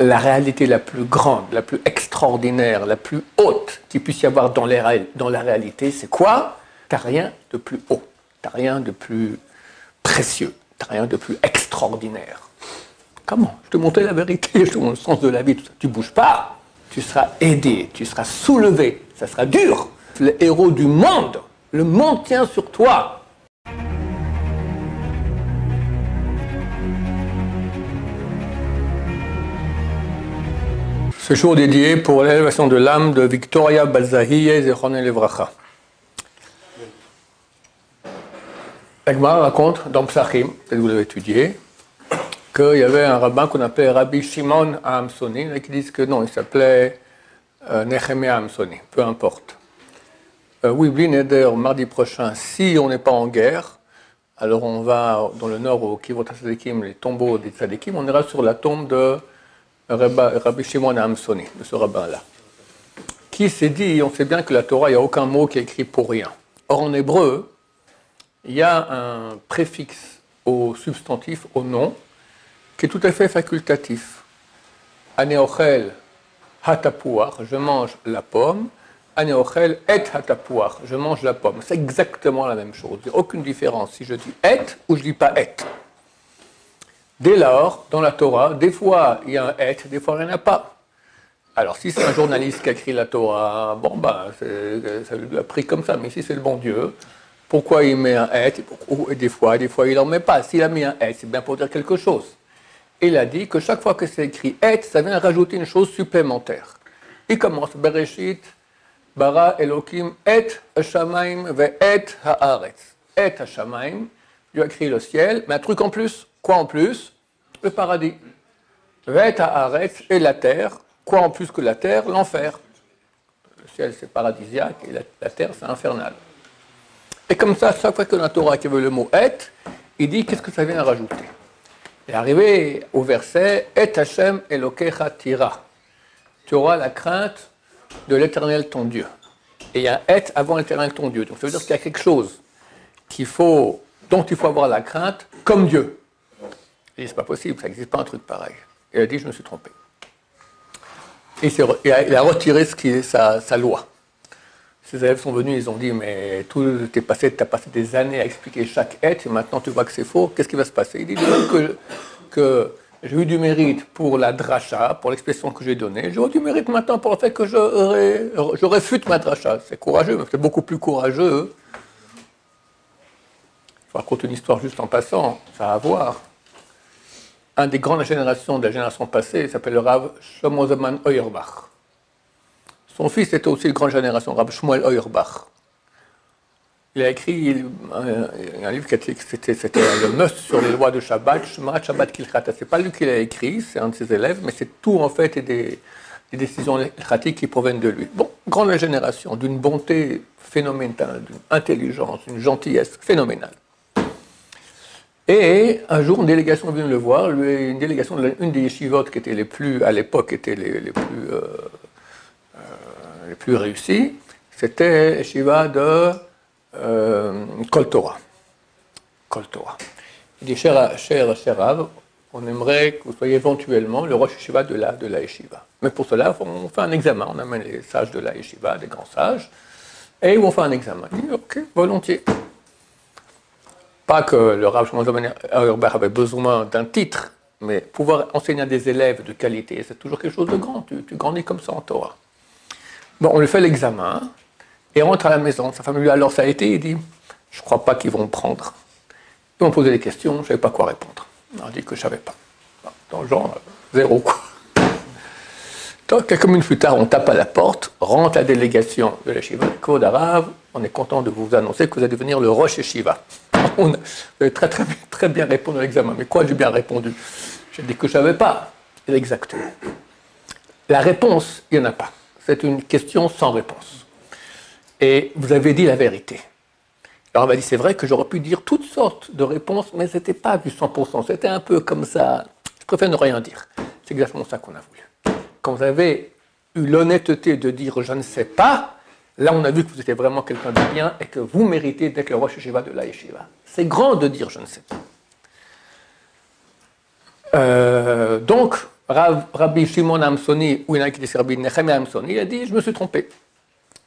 la réalité la plus grande, la plus extraordinaire, la plus haute qu'il puisse y avoir dans la réalité, c'est quoi? T'as rien de plus haut, t'as rien de plus précieux, t'as rien de plus extraordinaire. Comment? Je te montrais la vérité, je te montre le sens de la vie, tout ça. Tu bouges pas, tu seras aidé, tu seras soulevé, ça sera dur. Le héros du monde, le monde tient sur toi. Ce jour dédié pour l'élévation de l'âme de Victoria Balzahiye Zechroneh Livracha. La Gemara raconte dans Psachim, peut-être que vous l'avez étudié, qu'il y avait un rabbin qu'on appelait Rabbi Shimon Hamsoni, et qui disent que non, il s'appelait Nehemia Hamsoni, peu importe. Oui, Bli Neder, mardi prochain, si on n'est pas en guerre, alors on va dans le nord au Kivot HaTzadekim, les tombeaux des Tzadekim, on ira sur la tombe de Rabbi Shimon Hamsoni, de ce rabbin-là, qui s'est dit, on sait bien que la Torah, il n'y a aucun mot qui est écrit pour rien. Or, en hébreu, il y a un préfixe au substantif, au nom, qui est tout à fait facultatif. Aneochel hatapuach, je mange la pomme. Aneochel et hatapuach, je mange la pomme. C'est exactement la même chose. Il n'y a aucune différence si je dis et ou je ne dis pas et. Dès lors, dans la Torah, des fois il y a un et, des fois il n'y en a pas. Alors si c'est un journaliste qui a écrit la Torah, bon ben, ça lui a pris comme ça, mais si c'est le bon Dieu, pourquoi il met un et, et des fois il n'en met pas. S'il a mis un et, c'est bien pour dire quelque chose. Il a dit que chaque fois que c'est écrit et, ça vient rajouter une chose supplémentaire. Il commence Bereshit, bara Elokim et Hashamaim ve et haaretz. Et Hashamaim, Dieu a créé le ciel, mais un truc en plus. Quoi en plus? Le paradis. Ve et haaretz et la terre. Quoi en plus que la terre? L'enfer. Le ciel c'est paradisiaque et la terre c'est infernal. Et comme ça, chaque fois que la Torah qui veut le mot et, il dit qu'est-ce que ça vient rajouter. Et arrivé au verset et Hashem Elokecha tira. Tu auras la crainte de l'Éternel ton Dieu. Et il y a un et avant l'Éternel ton Dieu. Donc ça veut dire qu'il y a quelque chose dont il faut avoir la crainte comme Dieu. Il dit c'est pas possible, ça n'existe pas un truc pareil. Et il a dit je me suis trompé. Et il a retiré ce qui est sa loi. Ses élèves sont venus, ils ont dit mais tu as passé des années à expliquer chaque et maintenant tu vois que c'est faux, qu'est-ce qui va se passer? Il dit que j'ai eu du mérite pour la dracha, pour l'expression que j'ai donnée, j'aurai du mérite maintenant pour le fait que je réfute ma dracha. C'est courageux, mais c'est beaucoup plus courageux. Je vous raconte une histoire juste en passant, ça a à voir. Un des grandes générations de la génération passée s'appelle le Rav Shlomo Zalman Auerbach. Son fils était aussi de grande génération, Rav Shmuel Auerbach. Il a écrit un livre qui c'était le must sur les lois de Shabbat, Shmarat Shabbat Kilchata. C'est pas lui qui l'a écrit, c'est un de ses élèves, mais c'est tout en fait des décisions pratiques qui proviennent de lui. Bon, grande génération, d'une bonté phénoménale, d'une intelligence, d'une gentillesse phénoménale. Et un jour, une délégation est venue le voir, une délégation d'une des yeshivot qui étaient à l'époque, étaient les plus réussies, c'était yeshiva de Kol Torah. Kol Torah. Il dit, cher Rav, on aimerait que vous soyez éventuellement le rosh yeshiva de la yeshiva. Mais pour cela, on fait un examen, on amène les sages de la yeshiva, des grands sages, et on fait un examen. Il dit, ok, volontiers. Pas que le Rav Shlomo Zalman Auerbach avait besoin d'un titre, mais pouvoir enseigner à des élèves de qualité, c'est toujours quelque chose de grand, tu grandis comme ça en Torah. Bon, on lui fait l'examen, et rentre à la maison. Sa femme lui dit, alors ça a été? Il dit, je ne crois pas qu'ils vont me prendre. Ils m'ont posé des questions, je ne savais pas quoi répondre. On a dit que je ne savais pas. Dans le genre, zéro quoi. Donc, quelques minutes plus tard, on tape à la porte, rentre la délégation de la Yeshiva de Kvod Harav, on est content de vous annoncer que vous allez devenir le Rosh Yeshiva. Vous avez très bien répondu à l'examen. Mais quoi, j'ai bien répondu? J'ai dit que je ne savais pas. Exactement. La réponse, il n'y en a pas. C'est une question sans réponse. Et vous avez dit la vérité. Alors on m'a dit, c'est vrai que j'aurais pu dire toutes sortes de réponses, mais ce n'était pas du 100%. C'était un peu comme ça. Je préfère ne rien dire. C'est exactement ça qu'on a voulu. Quand vous avez eu l'honnêteté de dire je ne sais pas, là on a vu que vous étiez vraiment quelqu'un de bien et que vous méritez d'être le Rosh Yeshiva de la Yeshiva. C'est grand de dire je ne sais pas. Donc, Rabbi Shimon Amsoni, ou il y en a qui disent Rabbi Nechemia Amsoni, il a dit, je me suis trompé.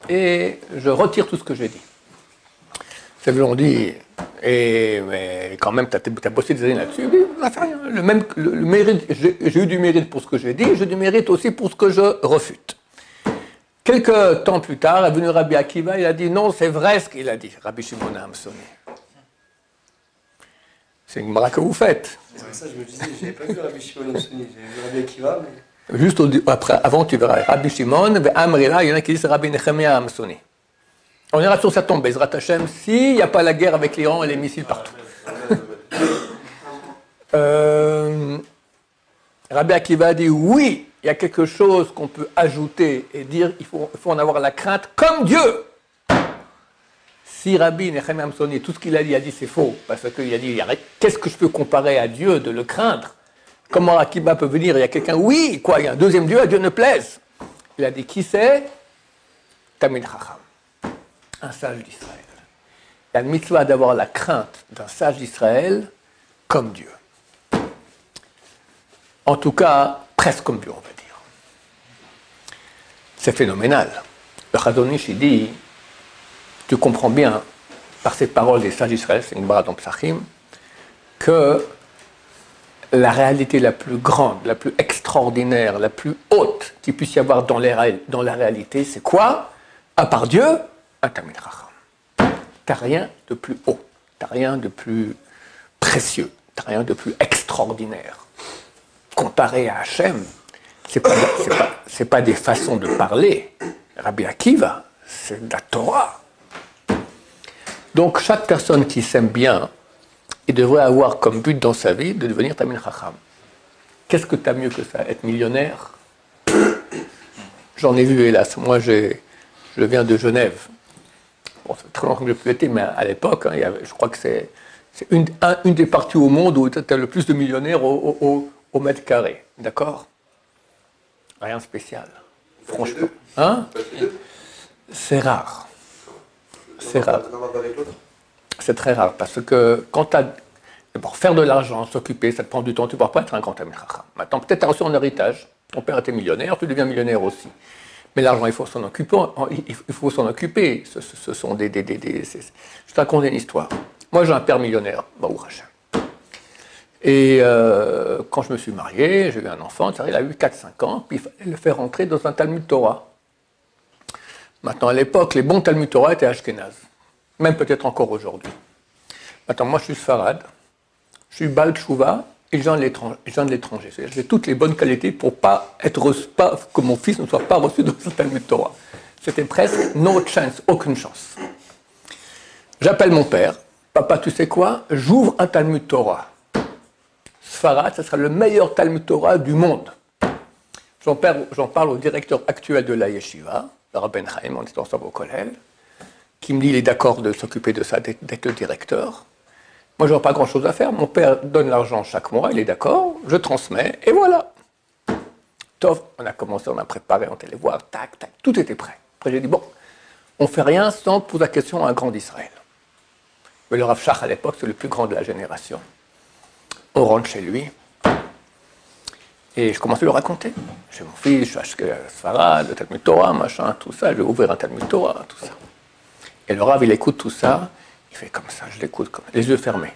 Et je retire tout ce que j'ai dit. C'est vrai, on dit, mais quand même, tu as bossé des années là-dessus. Oui, ça fait rien. Le mérite, j'ai eu du mérite pour ce que j'ai dit, j'ai du mérite aussi pour ce que je refute. Quelques temps plus tard, est venu Rabbi Akiva, il a dit, non, c'est vrai ce qu'il a dit, Rabbi Shimon Amsoni. C'est une bras que vous faites. C'est ça, je me disais, je n'avais pas vu Rabbi Shimon Amsoni, j'avais vu Rabbi Akiva, mais... Juste après, avant, tu verras Rabbi Shimon, Amrila, il y en a qui disent Rabbi Nechemia Amsoni. On ira sur sa tombe, Bezrat Hashem, s'il n'y a pas la guerre avec l'Iran et les missiles partout. Rabbi Akiva a dit oui, il y a quelque chose qu'on peut ajouter et dire il faut en avoir la crainte comme Dieu. Si Rabbi Nechemia Amsoni, tout ce qu'il a dit c'est faux, parce qu'il a dit qu'est-ce que je peux comparer à Dieu de le craindre? Comment Akiva peut venir? Il y a quelqu'un, oui, quoi, il y a un deuxième Dieu, à Dieu ne plaise. Il a dit qui c'est? Tamid Chacham. Un sage d'Israël. Il y a le mitzvah d'avoir la crainte d'un sage d'Israël comme Dieu. En tout cas, presque comme Dieu, on va dire. C'est phénoménal. Le Chazon Ish, il dit, tu comprends bien, par ces paroles des sages d'Israël, c'est une barre dans Psachim, que la réalité la plus grande, la plus extraordinaire, la plus haute qu'il puisse y avoir dans la réalité, c'est quoi? À part Dieu, un Tamid Chacham. T'as rien de plus haut, t'as rien de plus précieux, t'as rien de plus extraordinaire. Comparé à Hachem, c'est pas des façons de parler. Rabbi Akiva, c'est de la Torah. Donc chaque personne qui s'aime bien, il devrait avoir comme but dans sa vie de devenir Tamid Chacham. Qu'est-ce que t'as mieux que ça? Être millionnaire? J'en ai vu, hélas. Moi, je viens de Genève. Bon, c'est très longtemps que je n'ai plus été, mais à l'époque, je crois que c'est une des parties au monde où tu as le plus de millionnaires au mètre carré. D'accord? Rien de spécial. Franchement. Hein? C'est rare. C'est rare. C'est très rare parce que quand tu as. D'abord, faire de l'argent, s'occuper, ça te prend du temps, tu ne pourras pas être un grand Tamid Chacham. Maintenant, peut-être tu as reçu un héritage, ton père était millionnaire, tu deviens millionnaire aussi. Mais l'argent, il faut s'en occuper. Ce sont des. Je te raconte une histoire. Moi, j'ai un père millionnaire, Baruch Hashem. Et quand je me suis marié, j'ai eu un enfant, il a eu 4-5 ans, puis il fallait le faire rentrer dans un Talmud Torah. Maintenant, à l'époque, les bons Talmud Torah étaient ashkénazes, même peut-être encore aujourd'hui. Maintenant, moi, je suis Sfarad, je suis Baal Tshuva, et je viens de l'étranger. J'ai toutes les bonnes qualités pour pas que mon fils ne soit pas reçu dans ce Talmud Torah. C'était presque no chance, aucune chance. J'appelle mon père, papa, tu sais quoi? J'ouvre un Talmud Torah. Sfarad, ce sera le meilleur Talmud Torah du monde. J'en parle au directeur actuel de la Yeshiva, le Rabben Chaim, on est ensemble au Kollel, qui me dit qu'il est d'accord de s'occuper de ça, d'être le directeur. Moi, je n'aurai pas grand-chose à faire. Mon père donne l'argent chaque mois, il est d'accord, je transmets, et voilà. Tov, on a commencé, on a préparé, on est allé voir, tac, tac, tout était prêt. Après, j'ai dit, bon, on ne fait rien sans poser la question à un grand d'Israël. Mais le Rav Shach, à l'époque, c'est le plus grand de la génération. On rentre chez lui, et je commence à lui raconter. J'ai mon fils, je suis à Sfarad, le Talmud Torah, machin, tout ça, je vais ouvrir un Talmud Torah, tout ça. Et le Rav, il écoute tout ça, il fait comme ça, je l'écoute, les yeux fermés.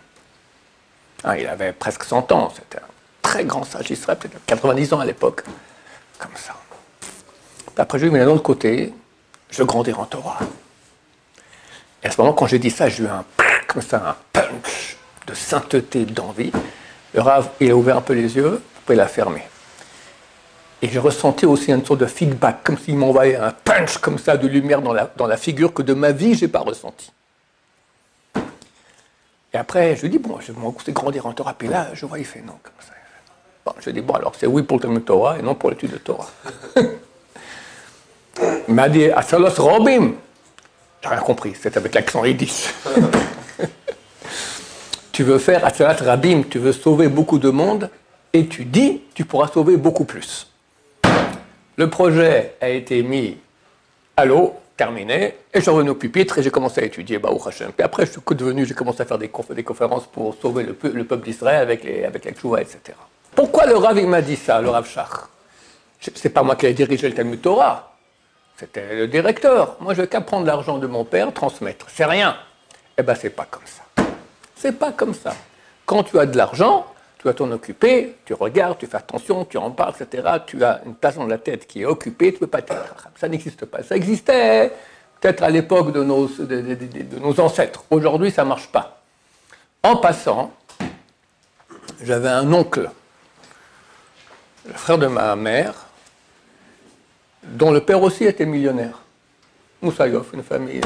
Il avait presque 100 ans, c'était un très grand sage d'Israël, peut-être 90 ans à l'époque, comme ça. Après, je lui ai mis d'un autre côté, je grandirai en Torah. Et à ce moment, quand j'ai dit ça, j'ai eu un punch de sainteté, d'envie. Le Rav, il a ouvert un peu les yeux, après il a fermé. Et j'ai ressenti aussi une sorte de feedback, comme s'il m'envoyait un punch comme ça de lumière dans la figure que de ma vie, je n'ai pas ressenti. Et après, je lui dis, bon, je vais m'en grandir en Torah. Puis là, je vois, il fait non, comme ça. Bon, je dis, bon, alors c'est oui pour le Talmud Torah et non pour l'étude de Torah. Il m'a dit, Asalos Robim. J'ai rien compris, c'est avec l'accent yiddish. Tu veux faire Atzalat Rabim, tu veux sauver beaucoup de monde, et tu dis, tu pourras sauver beaucoup plus. Le projet a été mis à l'eau, terminé, et je suis revenu au pupitre et j'ai commencé à étudier Baruch Hashem. Puis après, je suis devenu, j'ai commencé à faire des conférences pour sauver le peuple d'Israël avec la Tchouva, etc. Pourquoi le Rav, il m'a dit ça, le Rav Shach? C'est pas moi qui ai dirigé le Talmud Torah. C'était le directeur. Moi, je n'ai qu'à prendre l'argent de mon père, transmettre. C'est rien. Eh bien, c'est pas comme ça. C'est pas comme ça. Quand tu as de l'argent, tu dois t'en occuper, tu regardes, tu fais attention, tu en parles, etc. Tu as une place dans la tête qui est occupée, tu ne peux pas être racham. Ça n'existe pas. Ça existait peut-être à l'époque de nos ancêtres. Aujourd'hui, ça ne marche pas. En passant, j'avais un oncle, le frère de ma mère, dont le père aussi était millionnaire. Moussaïov, une famille.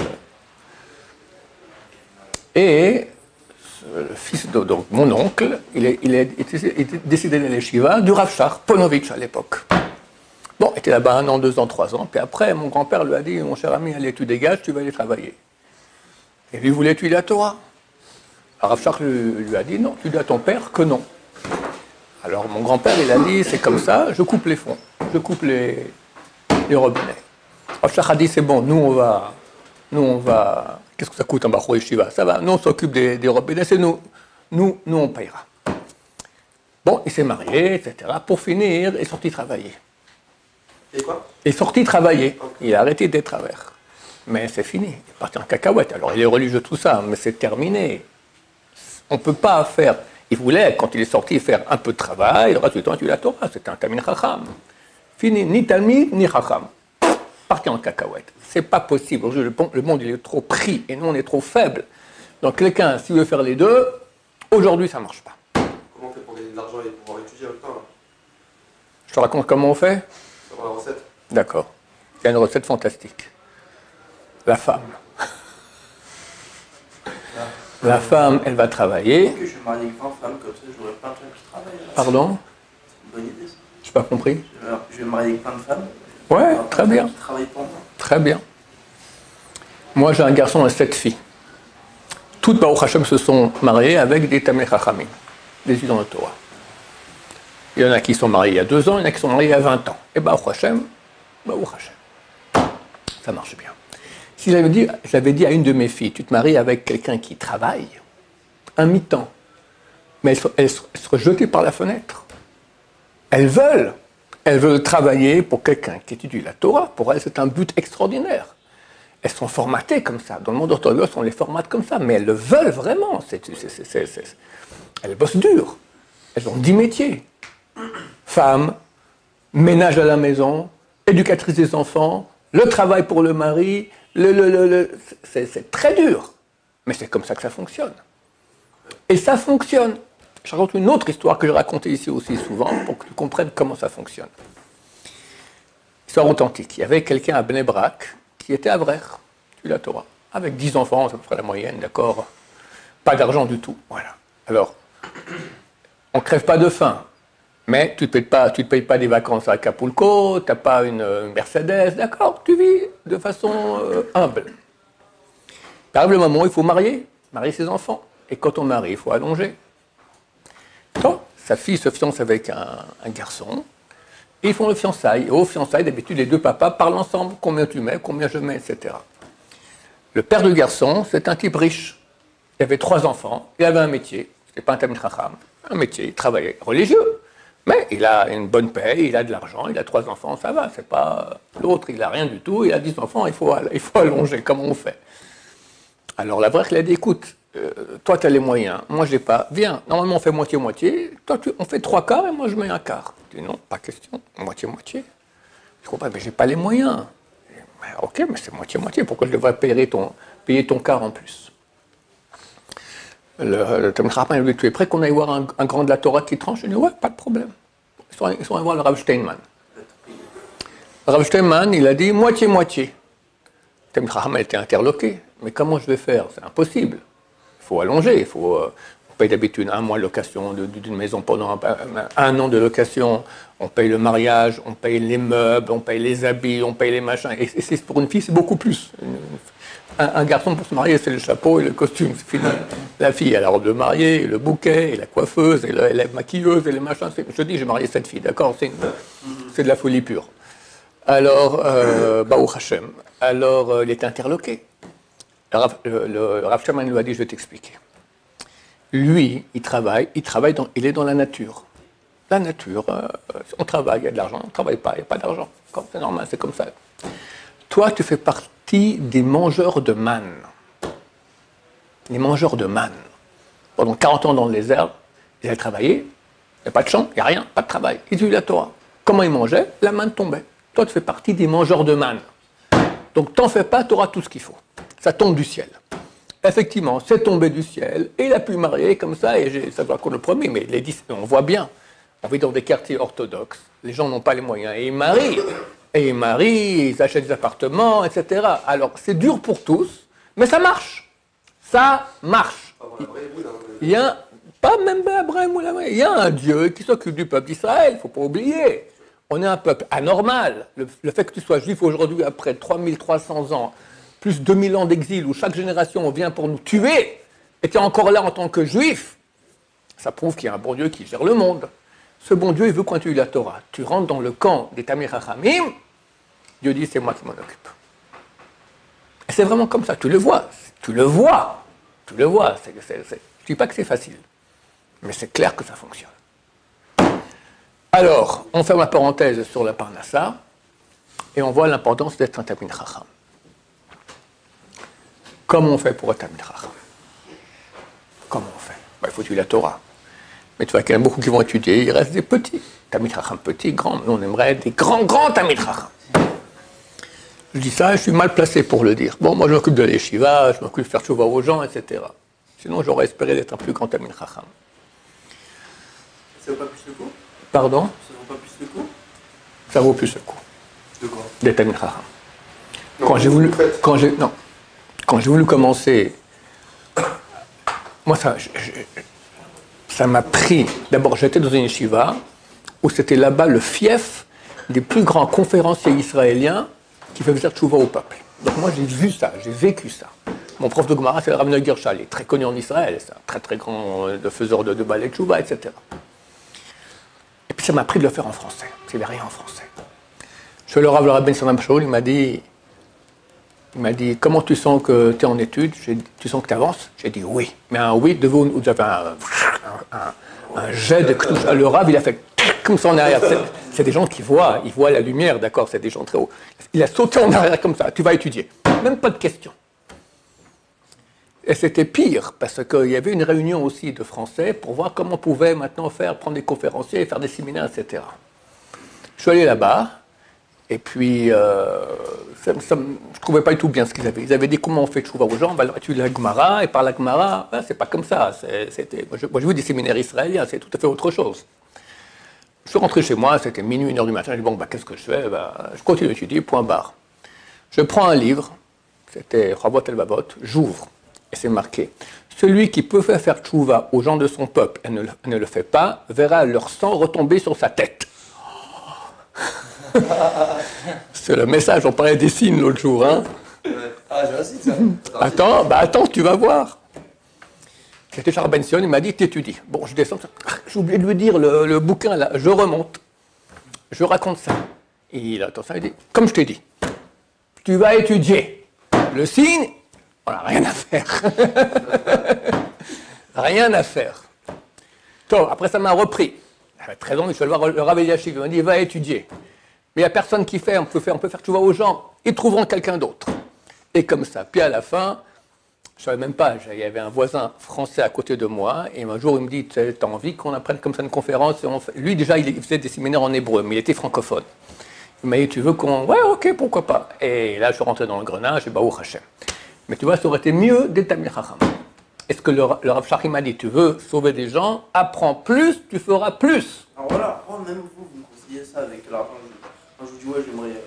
Et le fils de donc, mon oncle, il est décidé d'aller Shiva du Rav Shach, Ponovitch à l'époque. Bon, il était là-bas 1 an, 2 ans, 3 ans. Puis après, mon grand-père lui a dit, mon cher ami, allez, tu dégages, tu vas aller travailler. Et lui voulait étudier la Torah. Alors Rav Shach lui a dit, non, tu dis à ton père que non. Alors mon grand-père, il a dit, c'est comme ça, je coupe les fonds, je coupe les robinets. Rav Shach a dit, c'est bon, nous on va, qu'est-ce que ça coûte un Bachor Yeshiva? Ça va, nous on s'occupe des robinets, c'est nous on payera. Bon, il s'est marié, etc. Pour finir, il est sorti travailler. Et quoi? Il est sorti travailler, il a arrêté d'être travers. Mais c'est fini, il est parti en cacahuète. Alors il est religieux, tout ça, mais c'est terminé. On ne peut pas faire. Il voulait, quand il est sorti, faire un peu de travail, le reste du temps, il a la Torah, c'était un Talmid Chacham. Fini, ni Talmid, ni Chacham. Parti en cacahuète. C'est pas possible. Le monde, il est trop pris et nous, on est trop faibles. Donc, quelqu'un, s'il veut faire les deux, aujourd'hui, ça ne marche pas. Comment on fait pour gagner de l'argent et pouvoir étudier en même temps là? Je te raconte comment on fait? Sur la recette? D'accord. Il y a une recette fantastique. La femme. La femme, elle va travailler. Ok, je vais me marier avec 20 femmes, comme ça j'aurai plein de femmes qui travaillent. Là. Pardon? C'est une bonne idée ça. Je n'ai pas compris. Je vais me marier avec plein de femmes. Ouais, très bien. Qui travaillent pour moi. Très bien. Moi, j'ai un garçon et 7 filles. Toutes, Baruch Hashem, se sont mariées avec des Talmidei Chachamim, des étudiants de Torah. Il y en a qui sont mariés il y a 2 ans, il y en a qui sont mariés il y a 20 ans. Et Baruch Hashem, ça marche bien. Si j'avais dit à une de mes filles, tu te maries avec quelqu'un qui travaille, un mi-temps, mais elles seraient jetées par la fenêtre. Elles veulent travailler pour quelqu'un qui étudie la Torah. Pour elles, c'est un but extraordinaire. Elles sont formatées comme ça. Dans le monde orthodoxe, on les formate comme ça, mais elles le veulent vraiment. Elles bossent dur. Elles ont 10 métiers. Femme, ménage à la maison, éducatrice des enfants, le travail pour le mari, c'est très dur. Mais c'est comme ça que ça fonctionne. Et ça fonctionne. Je raconte une autre histoire que j'ai racontée ici aussi souvent pour que tu comprennes comment ça fonctionne. Histoire authentique. Il y avait quelqu'un à Bnei Brak qui était Avrer, tu la Torah, avec 10 enfants, ça ferait la moyenne, d'accord? Pas d'argent du tout, voilà. Alors, on ne crève pas de faim, mais tu ne te payes pas des vacances à Acapulco, tu n'as pas une Mercedes, d'accord? Tu vis de façon humble. Il arrive le moment où il faut marier ses enfants. Et quand on marie, il faut allonger. Donc, sa fille se fiance avec un garçon, et ils font le fiançailles. Et au fiançailles, d'habitude, les 2 papas parlent ensemble, combien tu mets, combien je mets, etc. Le père du garçon, c'est un type riche. Il avait 3 enfants, il avait un métier, c'était pas un Talmid Chacham, un métier, il travaillait religieux, mais il a une bonne paye, il a de l'argent, il a 3 enfants, ça va, c'est pas... L'autre, il n'a rien du tout, il a 10 enfants, il faut allonger, comment on fait? Alors la vraie, il a dit, écoute, toi, tu as les moyens, moi, je n'ai pas. Viens, normalement, on fait moitié-moitié. Toi, on fait 3 quarts et moi, je mets 1 quart. Je dis non, pas question, moitié-moitié. Je comprends, mais je n'ai pas les moyens. Ok, mais c'est moitié-moitié. Pourquoi je devrais payer ton quart en plus? Le Talmid Chacham, il dit, tu es prêt qu'on aille voir un grand de la Torah qui tranche? Je dis, ouais, pas de problème. Ils sont allés voir le Rav Steinman. Le Rav Steinman, il a dit moitié-moitié. Le Talmid Chacham était interloqué. Mais comment je vais faire? C'est impossible. Il faut allonger, on paye d'habitude 1 mois de location d'une maison pendant 1 an de location, on paye le mariage, on paye les meubles, on paye les habits, on paye les machins. Et pour une fille, c'est beaucoup plus. Un garçon, pour se marier, c'est le chapeau et le costume, c'est fini. La fille a la robe de mariée, le bouquet, et la coiffeuse, et la maquilleuse, et les machins. Je dis, j'ai marié 7 filles, d'accord? C'est de la folie pure. Alors, Baruch Hashem, il est interloqué. Le Rav Shaman lui a dit, je vais t'expliquer. Lui, il est dans la nature. La nature, on travaille, il y a de l'argent, on ne travaille pas, il n'y a pas d'argent. C'est normal, c'est comme ça. Toi, tu fais partie des mangeurs de manne. Les mangeurs de manne. Pendant 40 ans dans le désert, ils avaient travaillé, il n'y a pas de champ, il n'y a rien, pas de travail. Ils étudiaient la Torah. Comment ils mangeaient? La manne tombait. Toi, tu fais partie des mangeurs de manne. Donc, t'en fais pas, tu auras tout ce qu'il faut. Ça tombe du ciel. Effectivement, c'est tombé du ciel, et il a pu marier comme ça, et ça doit qu'on le premier, mais on voit bien. On vit dans des quartiers orthodoxes, les gens n'ont pas les moyens, et ils marient, ils achètent des appartements, etc. Alors, c'est dur pour tous, mais ça marche. Ça marche. Il y a, pas même Abraham, il y a un Dieu qui s'occupe du peuple d'Israël, il ne faut pas oublier. On est un peuple anormal. Le fait que tu sois juif aujourd'hui, après 3300 ans, plus 2000 ans d'exil, où chaque génération vient pour nous tuer, et tu es encore là en tant que juif, ça prouve qu'il y a un bon Dieu qui gère le monde. Ce bon Dieu, il veut qu'on étudie la Torah. Tu rentres dans le camp des Tamir Chachamim, Dieu dit, c'est moi qui m'en occupe. Et c'est vraiment comme ça, tu le vois. Je ne dis pas que c'est facile, mais c'est clair que ça fonctionne. Alors, on ferme la parenthèse sur la Parnassa, et on voit l'importance d'être un Tamid Chacham. Comment on fait pour être Tamid Chacham? Comment on fait? Il faut étudier la Torah. Mais tu vois qu'il y en a beaucoup qui vont étudier, il reste des petits. Tamid Chacham petits, grands. Nous, on aimerait des grands Tamid Chacham. Je dis ça, je suis mal placé pour le dire. Bon, moi, je m'occupe de l'Yeshiva, je m'occupe de faire chouva aux gens, etc. Sinon, j'aurais espéré d'être un plus grand Tamid Chacham. Ça vaut pas plus le coup? Pardon? Ça vaut pas plus le coup? Ça vaut plus le coup. De quoi? D'être Tamid Chacham. Quand j'ai voulu commencer, moi, ça m'a pris. D'abord, j'étais dans une yeshiva où c'était là-bas le fief des plus grands conférenciers israéliens qui faisaient tchouva au peuple. Donc moi, j'ai vu ça, j'ai vécu ça. Mon prof de Gemara, c'est le Rav Noé Gershal, il est très connu en Israël, c'est un très très grand faiseur de ballet tchouva, etc. Et puis ça m'a pris de le faire en français, parce qu'il n'y avait rien en français. Je suis allé au Rav Ben Salman Shaul, il m'a dit, comment tu sens que tu es en études? Tu sens que tu avances? J'ai dit oui. Mais un oui, de vous avez un jet de knouch. Le Rav, il a fait comme ça en arrière. C'est des gens qui voient, ils voient la lumière, d'accord? C'est des gens très hauts. Il a sauté en arrière comme ça. Tu vas étudier. Même pas de question. Et c'était pire, parce qu'il y avait une réunion aussi de Français pour voir comment on pouvait maintenant prendre des conférenciers, faire des séminaires, etc. Je suis allé là-bas. Et puis, je ne trouvais pas du tout bien ce qu'ils avaient. Ils avaient dit comment on fait tchouva aux gens, on va leur étudier la Gemara, et par la Gemara, c'est pas comme ça. Moi, j'ai vu des séminaires israéliens, c'est tout à fait autre chose. Je suis rentré chez moi, c'était minuit, 1h du matin, je dis bon, qu'est-ce que je fais? Je continue d'étudier, point barre. Je prends un livre, c'était Chavot El Babot, j'ouvre, et c'est marqué. Celui qui peut faire tchouva aux gens de son peuple et ne le fait pas, verra leur sang retomber sur sa tête. C'est le message, on parlait des signes l'autre jour. Hein. Ouais. Ah, j'ai un signe, ça. Attends, tu vas voir. C'était Charles Bension, il m'a dit, t'étudies. Bon, je descends, j'ai oublié de lui dire le bouquin là, je remonte, je raconte ça. Et il attend ça, il dit, comme je t'ai dit, tu vas étudier. Le signe, on n'a rien à faire. Rien à faire. Donc, après ça m'a repris. J'avais 13 ans, je suis allé voir le Rav Eliashiv, il m'a dit, va étudier. Mais il n'y a personne qui fait, on peut faire tchouva aux gens, ils trouveront quelqu'un d'autre. Et comme ça. Puis à la fin, je ne savais même pas, il y avait un voisin français à côté de moi, et un jour il me dit, tu as envie qu'on apprenne comme ça une conférence? Lui déjà, il faisait des séminaires en hébreu, mais il était francophone. Il m'a dit, tu veux qu'on... Ouais, ok, pourquoi pas. Et là, je suis rentré dans le grenage, et Baruch Hashem. Mais tu vois, ça aurait été mieux d'être Tamid Chacham. Est-ce que le Rav Shachim m'a dit, tu veux sauver des gens, apprends plus, tu feras plus. Alors voilà, même vous me conseillez ça avec l'argent. Quand je vous dis, ouais, j'aimerais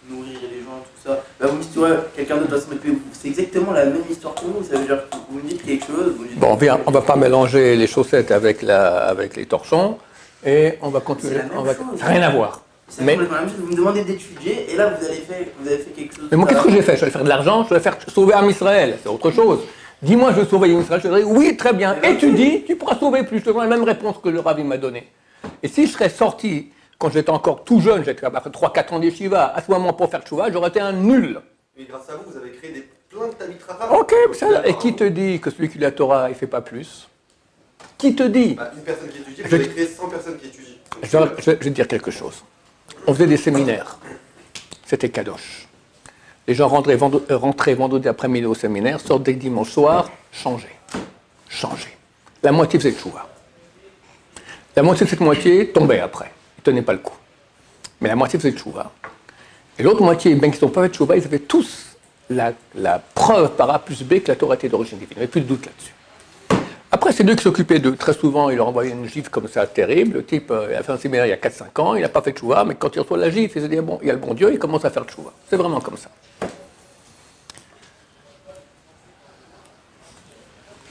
nourrir les gens, tout ça. Bah, vous me dites, ouais, quelqu'un d'autre doit se mettre. C'est exactement la même histoire que vous. Ça veut dire que vous me dites quelque chose. Vous me dites bon, on ne va pas mélanger les chaussettes avec les torchons. Et on va continuer. Ça n'a rien à voir. C'est complètement la même chose. Vous me demandez d'étudier, et là, vous avez fait quelque chose. Mais moi, qu'est-ce que j'ai fait? Je vais faire de l'argent, je vais faire sauver Am Israël. C'est autre chose. Dis-moi, je veux sauver Am Israël. Je dirais, oui, très bien. Étudie, tu pourras sauver plus. Je te donne la même réponse que le Rav m'a donnée. Et si je serais sorti, quand j'étais encore tout jeune, j'étais après 3-4 ans d'Yeshiva, à ce moment pour faire tchouva, j'aurais été un nul. Mais grâce à vous, vous avez créé plein de Tamid Chacham. Ok, ça, et qui te dit que celui qui lit la Torah, il ne fait pas plus? Qui te dit? Une personne qui étudie, vous avez créé 100 personnes qui étudient. Je vais te dire quelque chose. On faisait des séminaires. C'était kadosh. Les gens rentraient vendredi après-midi au séminaire, sortaient dimanche soir, changés. La moitié faisait tchouva. La moitié de cette moitié tombait après. Ils ne tenaient pas le coup. Mais la moitié faisait tchouva. Et l'autre moitié, bien qu'ils n'ont pas fait tchouva, ils avaient tous la preuve par A plus B que la Torah était d'origine divine. Il n'y avait plus de doute là-dessus. Après, c'est lui qui s'occupait d'eux. Très souvent, il leur envoyait une gifle comme ça, terrible. Le type, il a fait un séminaire il y a 4-5 ans, il n'a pas fait tchouva, mais quand il reçoit la gifle, il se dit, bon, il y a le bon Dieu, il commence à faire tchouva. C'est vraiment comme ça.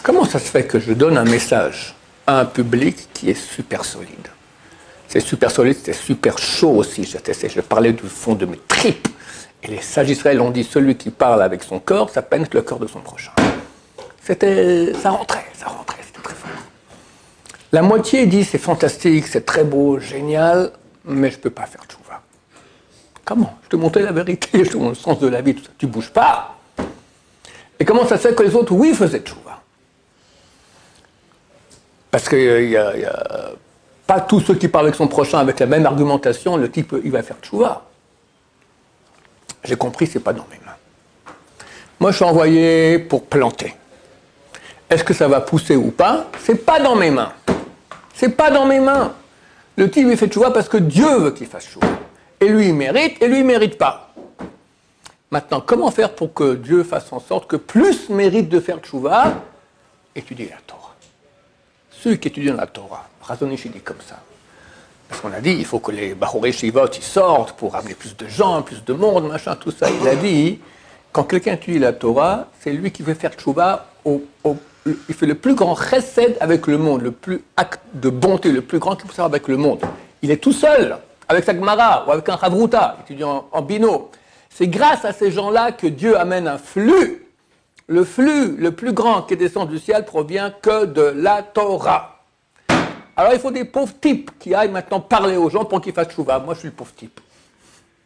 Comment ça se fait que je donne un message à un public qui est super solide? C'est super solide, c'est super chaud aussi. Je parlais du fond de mes tripes. Et les sages d'Israël ont dit, celui qui parle avec son corps, ça pénètre le corps de son prochain. Ça rentrait, c'était très fort. La moitié dit, c'est fantastique, c'est très beau, génial, mais je ne peux pas faire tchouva. Comment? Je te montrais la vérité, je te montre le sens de la vie, tout ça. Tu ne bouges pas. Et comment ça se fait que les autres, oui, faisaient tchouva? Parce qu'il y a pas tous ceux qui parlent avec son prochain avec la même argumentation, le type, il va faire tchouva. J'ai compris, c'est pas dans mes mains. Moi, je suis envoyé pour planter. Est-ce que ça va pousser ou pas? C'est pas dans mes mains. C'est pas dans mes mains. Le type, il fait tchouva parce que Dieu veut qu'il fasse tchouva. Et lui, il mérite, et lui, il mérite pas. Maintenant, comment faire pour que Dieu fasse en sorte que plus mérite de faire tchouva? Étudier la Torah. Ceux qui étudient la Torah, Razonish dit comme ça. Parce qu'on a dit, il faut que les Bahoré Shivot, ils sortent pour amener plus de gens, plus de monde, machin, tout ça. Il a dit, quand quelqu'un étudie la Torah, c'est lui qui veut faire tchouva, il fait le plus grand chesed avec le monde, le plus acte de bonté, le plus grand qu'il peut faire avec le monde. Il est tout seul, avec sa Gemara, ou avec un Chavruta, étudiant en binôme. C'est grâce à ces gens-là que Dieu amène un flux. Le flux le plus grand qui descend du ciel provient que de la Torah. Alors il faut des pauvres types qui aillent maintenant parler aux gens pour qu'ils fassent tchouva. Moi je suis le pauvre type.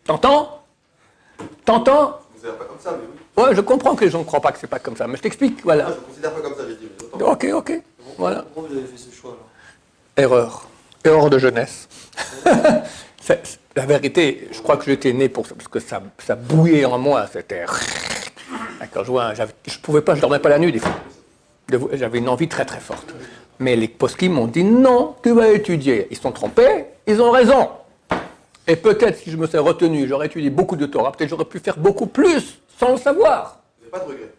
T'entends? T'entends? Je considère pas comme ça, mais oui. Ouais, je comprends que les gens ne croient pas que c'est pas comme ça, mais je t'explique, voilà. Ah, je ne considère pas comme ça, j'ai dit. Mais j'entends. Ok, voilà. Pourquoi vous avez fait ce choix là? Erreur de jeunesse. La vérité, je crois que j'étais né pour ça, parce que ça bouillait en moi, c'était... D'accord, je pouvais pas, je dormais pas la nuit des fois. J'avais une envie très très forte. Mais les poskim m'ont dit non, tu vas étudier. Ils se sont trompés, ils ont raison. Et peut-être si je me serais retenu, j'aurais étudié beaucoup de Torah, peut-être j'aurais pu faire beaucoup plus sans le savoir. Vous n'avez pas de regret.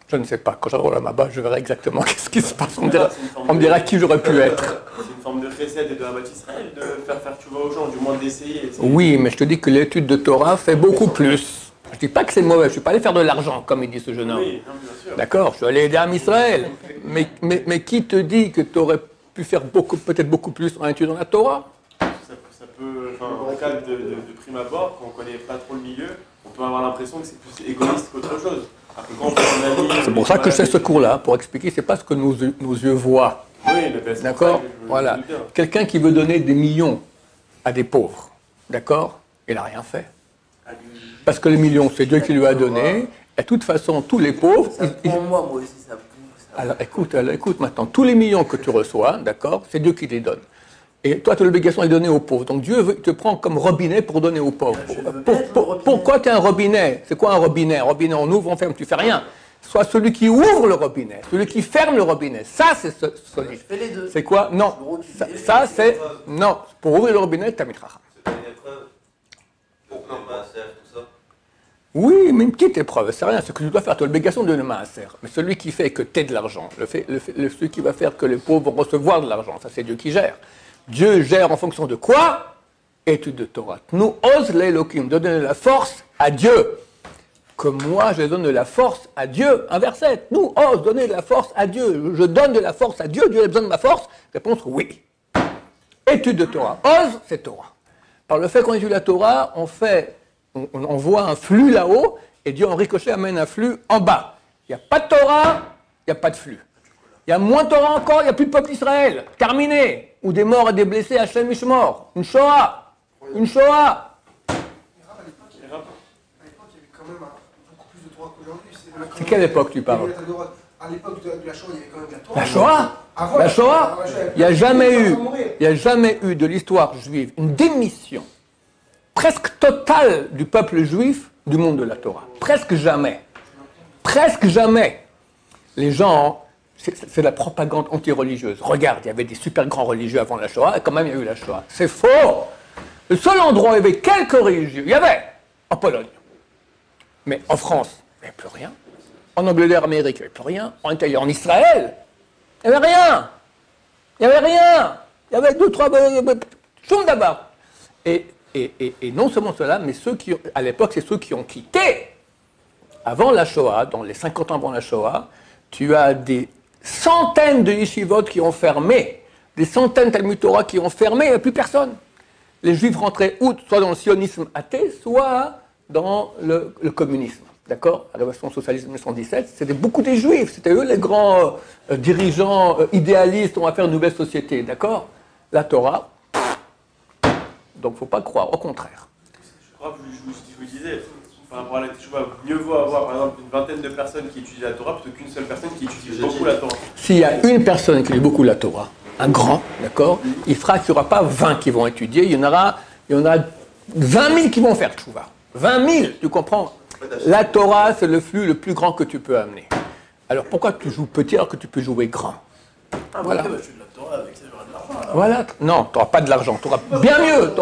Je ne sais pas, quand j'aurai la bas je verrai exactement qu'est-ce qui se passe. On me dira qui j'aurais pu être. C'est une forme de chesed et de Abat Israël de faire tchouva aux gens, du moins d'essayer. Oui, mais je te dis que l'étude de Torah fait beaucoup plus. Je ne dis pas que c'est mauvais, je ne suis pas allé faire de l'argent, comme il dit ce jeune homme. Oui, non, bien sûr. D'accord, je suis allé aider Am Israël. Mais qui te dit que tu aurais pu faire peut-être beaucoup plus en étudiant la Torah? Ça peut, en cas de prime abord, quand on ne connaît pas trop le milieu, on peut avoir l'impression que c'est plus égoïste qu'autre chose. C'est pour ça que je fais ce cours-là, pour expliquer, c'est pas ce que nos yeux voient. Oui, mais c'est d'accord. Voilà. Quelqu'un qui veut donner des millions à des pauvres, d'accord, il n'a rien fait. Parce que les millions, c'est Dieu qui lui a donné, et de toute façon, tous les pauvres... Pour moi aussi, ça bouge. Alors écoute maintenant, tous les millions que tu reçois, d'accord, c'est Dieu qui les donne. Et toi, tu as l'obligation de les donner aux pauvres. Donc Dieu te prend comme robinet pour donner aux pauvres. Pourquoi tu es un robinet? C'est quoi un robinet? Un robinet, on ouvre, on ferme, tu fais rien. Sois celui qui ouvre le robinet, celui qui ferme le robinet. Ça, c'est solide. Je fais les deux. C'est quoi? Non. Ça c'est... Non. Pour ouvrir le robinet, tu as mis tracha. Oui, mais une petite épreuve, c'est rien. Ce que tu dois faire, tu as l'obligation de donner maaser. Mais celui qui fait que tu aies de l'argent, celui qui va faire que les pauvres vont recevoir de l'argent, ça c'est Dieu qui gère. Dieu gère en fonction de quoi? Étude de Torah. Nous ose l'Elohim, de donner la force à Dieu. Que moi, je donne de la force à Dieu. Un verset. Nous ose donner de la force à Dieu. Je donne de la force à Dieu. Dieu a besoin de ma force. Réponse oui. Étude de Torah. Ose, c'est Torah. Par le fait qu'on étudie la Torah, on voit un flux là-haut et Dieu en ricochet amène un flux en bas. Il n'y a pas de Torah, il n'y a pas de flux. Il y a moins de Torah encore, il n'y a plus de peuple d'Israël. Terminé. Ou des morts et des blessés, Hachem Mishmor. Une Shoah. Une Shoah. À l'époque, il y avait quand même beaucoup plus de Torah qu'aujourd'hui. C'est quelle époque tu parles? À l'époque de la Shoah, il y avait quand même de la Torah. La Shoah? Avant, La Shoah? Il n'y a il jamais eu de l'histoire juive une démission presque totale du peuple juif du monde de la Torah. Presque jamais. Presque jamais. Les gens, c'est la propagande anti-religieuse. Regarde, il y avait des super grands religieux avant la Shoah, et quand même il y a eu la Shoah. C'est faux. Le seul endroit où il y avait quelques religieux, il y avait en Pologne. Mais en France, il n'y avait plus rien. En Angleterre, Amérique, il n'y avait plus rien. En Italie, en Israël, il n'y avait rien. Il n'y avait rien. Il y avait deux, trois... Choum d'abord. Et non seulement cela, mais ceux qui, à l'époque, c'est ceux qui ont quitté. Avant la Shoah, dans les 50 ans avant la Shoah, tu as des centaines de yeshivot qui ont fermé, des centaines de Talmud Torah qui ont fermé, il n'y a plus personne. Les Juifs rentraient soit dans le sionisme athée, soit dans le communisme. D'accord? La révolution socialiste de 1917, c'était beaucoup des Juifs, c'était eux les grands dirigeants idéalistes, on va faire une nouvelle société. D'accord? La Torah, donc il ne faut pas croire, au contraire. Je crois que je vous disais, par rapport à la Teshuvah, mieux vaut avoir par exemple une vingtaine de personnes qui étudient la Torah plutôt qu'une seule personne qui étudie beaucoup la Torah. S'il y a une personne qui lit beaucoup la Torah, un grand, d'accord, il fera qu'il n'y aura pas 20 qui vont étudier, il y en aura 20 000 qui vont faire Teshuvah. 20 000, tu comprends? La Torah, c'est le flux le plus grand que tu peux amener. Alors pourquoi tu joues petit alors que tu peux jouer grand? Voilà. Je suis de la Torah avec ça, j'aurai de l'argent. Alors. Voilà. Non, tu n'auras pas de l'argent. Tu auras bien mieux.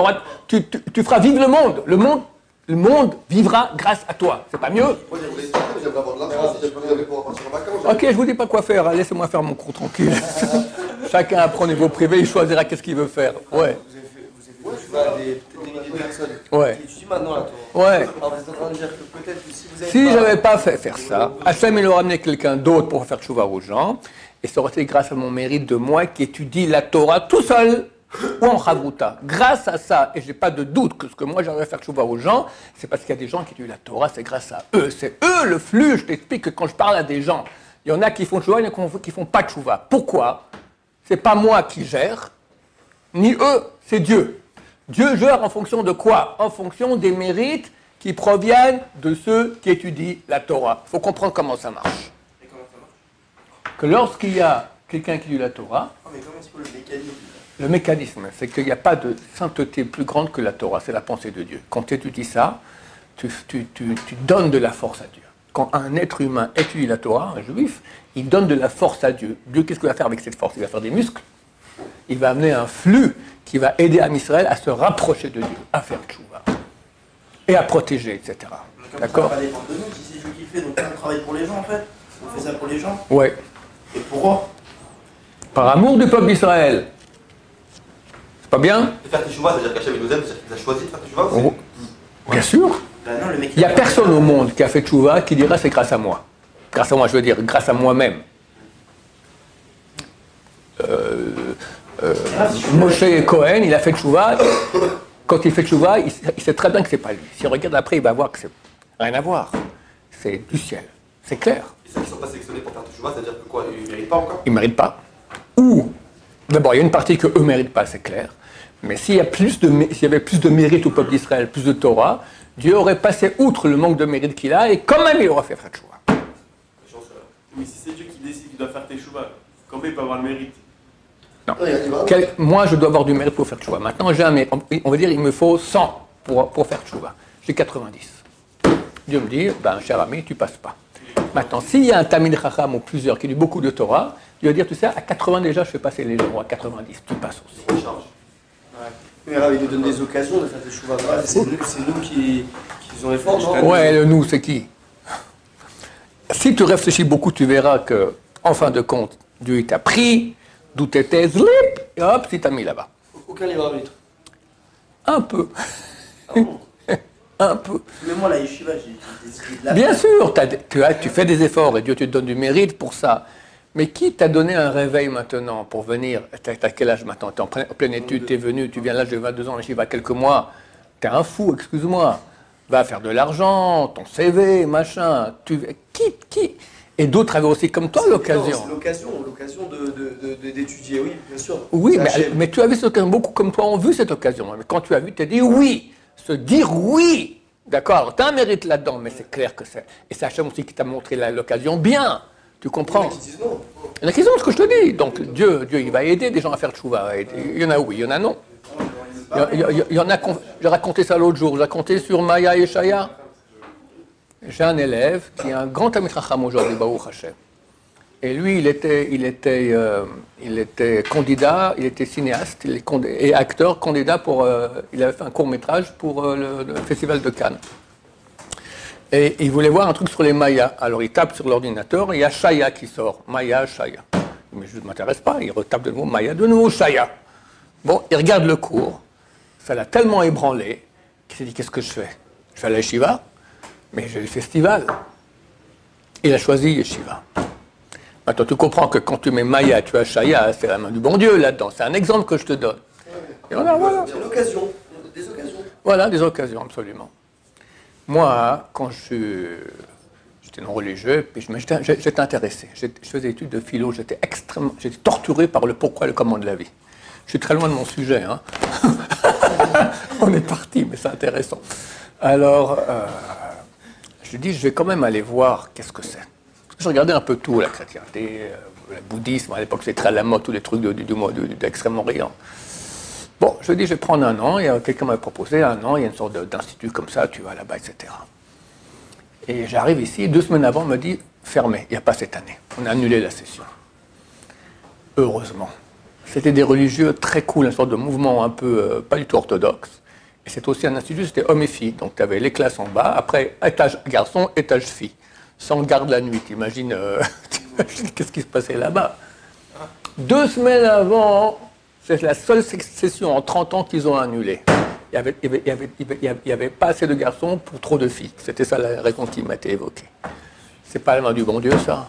Tu feras vivre le monde. Le monde vivra grâce à toi. C'est pas mieux? Moi, j'aimerais étudier, mais j'aimerais avoir de l'argent. Si j'avais pouvoir partir en vacances. Ok, je vous dis pas quoi faire. Laissez-moi faire mon cours tranquille. Chacun apprend au niveau privé, il choisira qu'est-ce qu'il veut faire. Ouais. Vous avez des milliers de personnes Ouais. qui étudient maintenant la Torah. Ouais. Alors vous êtes en train de dire que peut-être que si vous avez Si j'avais pas fait faire ça, Hachem il aurait amené quelqu'un d'autre pour faire tchouva aux gens, et ça aurait été grâce à mon mérite de moi qui étudie la Torah tout seul, ou en chavruta. Grâce à ça, et j'ai pas de doute que ce que moi j'arrive à faire tchouva aux gens, c'est parce qu'il y a des gens qui étudient la Torah, c'est grâce à eux. C'est eux le flux. Je t'explique que quand je parle à des gens, il y en a qui font tchouva, il y en a qui font pas tchouva. Pourquoi? C'est pas moi qui gère, ni eux, c'est Dieu. Dieu gère en fonction de quoi? En fonction des mérites qui proviennent de ceux qui étudient la Torah. Il faut comprendre comment ça marche. Et comment ça marche? Que lorsqu'il y a quelqu'un qui lit la Torah, Ah, mais comment c'est quoi le mécanisme? le mécanisme, c'est qu'il n'y a pas de sainteté plus grande que la Torah, c'est la pensée de Dieu. Quand tu étudies ça, tu donnes de la force à Dieu. Quand un être humain étudie la Torah, un juif, il donne de la force à Dieu. Dieu, qu'est-ce qu'il va faire avec cette force? Il va faire des muscles. Il va amener un flux qui va aider Am Israël à se rapprocher de Dieu, à faire tchouva, et à protéger, etc. D'accord? Ça va dépendre de nous, si c'est Dieu qui le fait, donc on travaille pour les gens en fait. On fait ça pour les gens. Ouais. Et pourquoi? Par amour du peuple d'Israël. C'est pas bien? Et faire Teshuvah, c'est-à-dire qu'Hachem il nous aime, c'est-à-dire qu'il a choisi de faire Teshuvah aussi. Bien sûr. Bah non, le mec, Il n'y a personne au monde qui a fait tchouva qui dira c'est grâce à moi. Grâce à moi, je veux dire, grâce à moi-même. Moshe Cohen, il a fait tchouva. Quand il fait tchouva, il sait très bien que c'est pas lui. S'il regarde après, il va voir que c'est rien à voir. C'est du ciel. C'est clair. Et ceux qui ne sont pas sélectionnés pour faire Teshuvah, c'est-à-dire que quoi, ils ne méritent pas encore? Ils ne méritent pas. Ou, d'abord, il y a une partie qu'eux ne méritent pas, c'est clair. Mais s'il y avait plus de mérite au peuple d'Israël, plus de Torah, Dieu aurait passé outre le manque de mérite qu'il a et quand même il aurait fait tchouva. Mais si c'est Dieu qui décide qu'il doit faire Teshuvah, comment il peut avoir le mérite? Non. Moi, je dois avoir du mérite pour faire tchouva. Maintenant, on va dire il me faut 100 pour faire tchouva. J'ai 90. Dieu me dit, cher ami, tu passes pas. Maintenant, s'il y a un Tamid Chacham ou plusieurs qui lit beaucoup de Torah, il va dire, tu sais, à 80 déjà, je fais passer les gens, à 90, tu passes aussi. Mais il nous donne des occasions de faire des chouvas. C'est nous qui faisons l'effort, non? Ouais, le nous, c'est qui? Si tu réfléchis beaucoup, tu verras que, en fin de compte, Dieu t'a pris, d'où tu étais, zlip, et hop, tu t'as mis là-bas. Aucun libre arbitre. Un peu. Ah bon? Un peu. Mais moi, la yeshiva, j'ai décidé de la Bien faire. sûr, tu fais des efforts et Dieu te donne du mérite pour ça. Mais qui t'a donné un réveil maintenant pour venir? T'as quel âge maintenant? T'es en pleine étude, t'es venu, tu viens là, j'ai 22 ans, j'y vais quelques mois. T'es un fou, excuse-moi. Va faire de l'argent, ton CV, machin. Qui? Et d'autres avaient aussi comme toi l'occasion. C'est l'occasion d'étudier, oui, bien sûr. Oui, Ça, mais tu avais cette occasion, beaucoup comme toi ont vu cette occasion. Mais quand tu as vu, tu as dit oui. Se dire oui. D'accord, tu as un mérite là-dedans, mais c'est clair que c'est. Et c'est Hachem aussi qui t'a montré l'occasion bien. Tu comprends? Qui disent non. Il y en a qui ont ce que je te dis. Donc Dieu, il va aider des gens à faire tchouva. Il y en a oui, il y en a non. Il y en a, j'ai raconté ça l'autre jour, j'ai raconté sur Maya et Shaya. J'ai un élève qui est un grand Talmid Chacham aujourd'hui, Baruch Hashem. Et lui, il était candidat, il était cinéaste et acteur, candidat pour. Il avait fait un court-métrage pour le Festival de Cannes. Et il voulait voir un truc sur les Mayas. Alors il tape sur l'ordinateur et il y a Shaya qui sort. Maya, Shaya. Mais je ne m'intéresse pas, il retape de nouveau Maya, de nouveau Shaya. Bon, il regarde le cours. Ça l'a tellement ébranlé qu'il s'est dit qu'est-ce que je fais? Je vais à la yeshiva, mais j'ai le festival. Il a choisi yeshiva. Maintenant, tu comprends que quand tu mets Maya, tu as Shaya, c'est la main du bon Dieu là-dedans. C'est un exemple que je te donne. Et voilà. C'est l'occasion, des occasions. Voilà, des occasions, absolument. Moi, quand j'étais non religieux, puis j'étais intéressé. Je faisais des études de philo, j'étais torturé par le pourquoi et le comment de la vie. Je suis très loin de mon sujet, hein. On est parti, mais c'est intéressant. Alors, je dis, je vais quand même aller voir qu'est-ce que c'est. Parce que je regardais un peu tout, la chrétienté, le bouddhisme, à l'époque c'était très à la mode, tous les trucs d'Extrême-Orient. Bon, je dis, je vais prendre un an, et quelqu'un m'a proposé un an, il y a une sorte d'institut comme ça, tu vas là-bas, etc. Et j'arrive ici, 2 semaines avant, on me dit, fermé, il n'y a pas cette année. On a annulé la session. Heureusement. C'était des religieux très cool, une sorte de mouvement un peu, pas du tout orthodoxe. Et c'était aussi un institut, c'était hommes et filles. Donc tu avais les classes en bas, après étage garçon, étage fille. Sans garde la nuit, t'imagines qu'est-ce qui se passait là-bas. 2 semaines avant, c'est la seule session en 30 ans qu'ils ont annulée. Il n'y avait pas assez de garçons pour trop de filles. C'était ça la raison qui m'a été évoquée. C'est pas la main du bon Dieu, ça.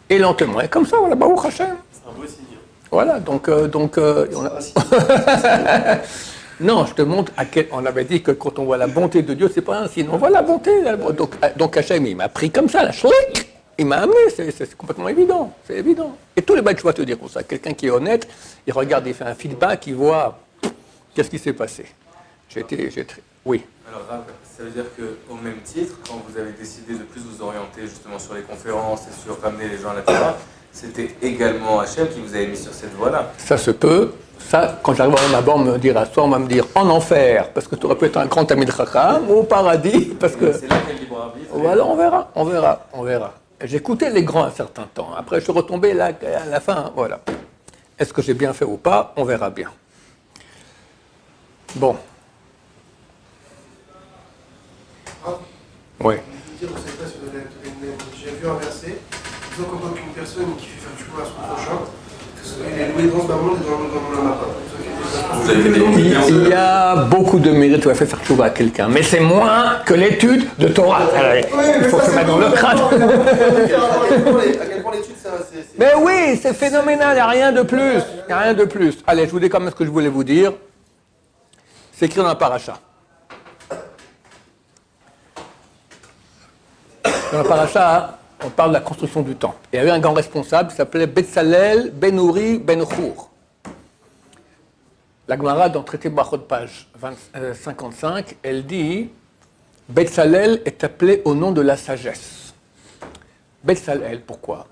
Et lentement, et comme ça, voilà, Baruch Hashem. C'est un beau signe. Voilà, donc on a... Non, je te montre on avait dit que quand on voit la bonté de Dieu, c'est pas un signe. On voit la bonté. Donc Hachem, il m'a pris comme ça, la chouic, il m'a amené, c'est complètement évident. C'est évident. Et tous les bails, je vais te dire pour ça. Quelqu'un qui est honnête, il regarde, il fait un feedback, il voit qu'est-ce qui s'est passé. Oui. Alors, Rav, ça veut dire qu'au même titre, quand vous avez décidé de plus vous orienter justement sur les conférences et sur ramener les gens à la Torah, c'était également Hachem qui vous avait mis sur cette voie-là. Ça se peut. Ça, quand j'arrive à ma borne, me dire à soi, on va me dire en enfer, parce que tu aurais pu être un grand Talmid Chacham, ou au paradis, parce que... C'est là qu'il y a le libre arbitre. Voilà, on verra. J'écoutais les grands un certain temps. Après, je suis retombé là, à la fin, voilà. Est-ce que j'ai bien fait ou pas? On verra bien. Bon. Oui. Je veux dire, vous savez pas si vous avez j'ai vu un verset, disons qu'en tant qu'une personne qui fait faire du coup à son prochain, il est loué dans ce bas-monde et dans le mappa. Il y a beaucoup de mérite où elle fait faire tchouva à quelqu'un, mais c'est moins que l'étude de Torah. Il faut se mettre dans le crâne. À quel point l'étude, ça c'est... Mais oui, c'est phénoménal, il n'y a rien de plus. Il n'y a rien de plus. Allez, je vous dis quand même ce que je voulais vous dire. C'est écrit dans la paracha. Dans la paracha, on parle de la construction du temple. Il y avait un grand responsable qui s'appelait Betzalel Ben Uri Ben Hur. La Gemara, dans le traité Brachot, page 55, elle dit Betzalel est appelé au nom de la sagesse. Betzalel, pourquoi?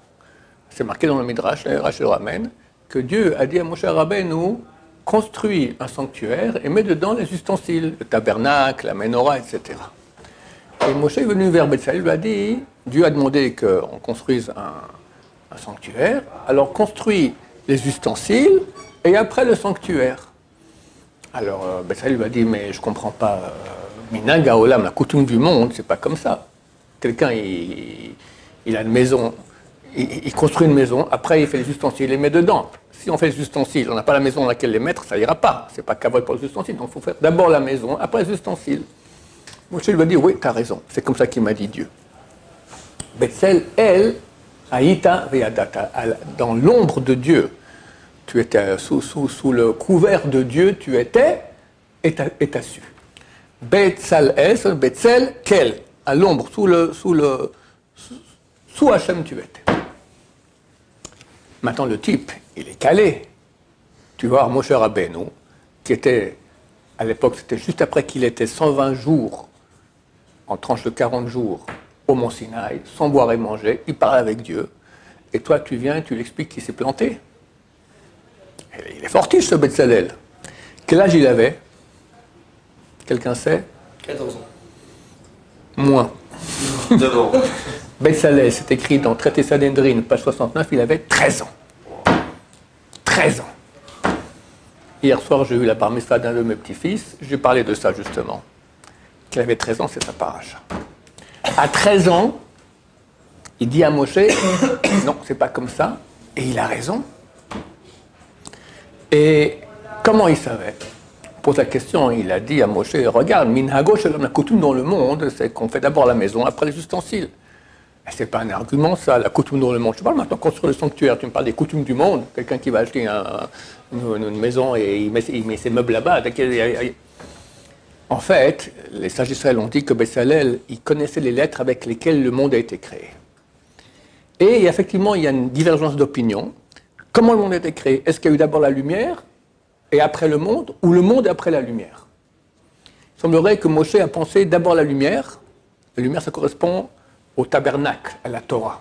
C'est marqué dans le Midrash, le Midrash le ramène, que Dieu a dit à Moshe Rabbeinu construis un sanctuaire et mets dedans les ustensiles, le tabernacle, la menorah, etc. Et Moshe est venu vers Betzalel, lui a dit, Dieu a demandé qu'on construise un sanctuaire, alors construis les ustensiles et après le sanctuaire. Alors Betzalel lui a dit, mais je ne comprends pas, Minhag Haolam, la coutume du monde, c'est pas comme ça. Quelqu'un, il a une maison, il construit une maison, après il fait les ustensiles, il les met dedans. Si on fait les ustensiles, on n'a pas la maison dans laquelle les mettre, ça ira pas. C'est pas kavod pour les ustensiles, donc il faut faire d'abord la maison, après les ustensiles. Moshe lui a dit, oui, tu as raison, c'est comme ça qu'il m'a dit Dieu. Betzel, elle, Haïta Ve'adata, dans l'ombre de Dieu, tu étais sous le couvert de Dieu, tu étais et t'as su. Betzel, quel, à l'ombre, sous Hachem tu étais. Maintenant le type, il est calé. Tu vois, Moshe Rabbeinu, qui était, à l'époque, c'était juste après qu'il était 120 jours, en tranche de 40 jours, au mont Sinaï, sans boire et manger, il parle avec Dieu. Et toi, tu viens et tu lui expliques qu'il s'est planté. Et il est fortiche, ce Bezalel. Quel âge il avait? Quelqu'un sait? 14 ans. Moins. 9 ans. Bezalel, c'est écrit dans Traité Sanhedrin, page 69, il avait 13 ans. 13 ans. Hier soir, j'ai eu la bar mitzvah d'un de mes petits-fils, j'ai parlé de ça justement. Qu'il avait 13 ans, c'est sa paracha. À 13 ans, il dit à Moshe, non, c'est pas comme ça, et il a raison. Et comment il savait? On pose la question, il a dit à Moshe, regarde, minhago shalom, la coutume dans le monde, c'est qu'on fait d'abord la maison, après les ustensiles. C'est pas un argument, ça, la coutume dans le monde. Je parle maintenant de construire le sanctuaire, tu me parles des coutumes du monde, quelqu'un qui va acheter une maison et il met ses meubles là-bas. En fait, les sages d'Israël ont dit que Bezalel, il connaissait les lettres avec lesquelles le monde a été créé. Et effectivement, il y a une divergence d'opinion. Comment le monde a été créé? Est-ce qu'il y a eu d'abord la lumière et après le monde, ou le monde après la lumière? Il semblerait que Moshe a pensé d'abord la lumière. La lumière, ça correspond au tabernacle, à la Torah.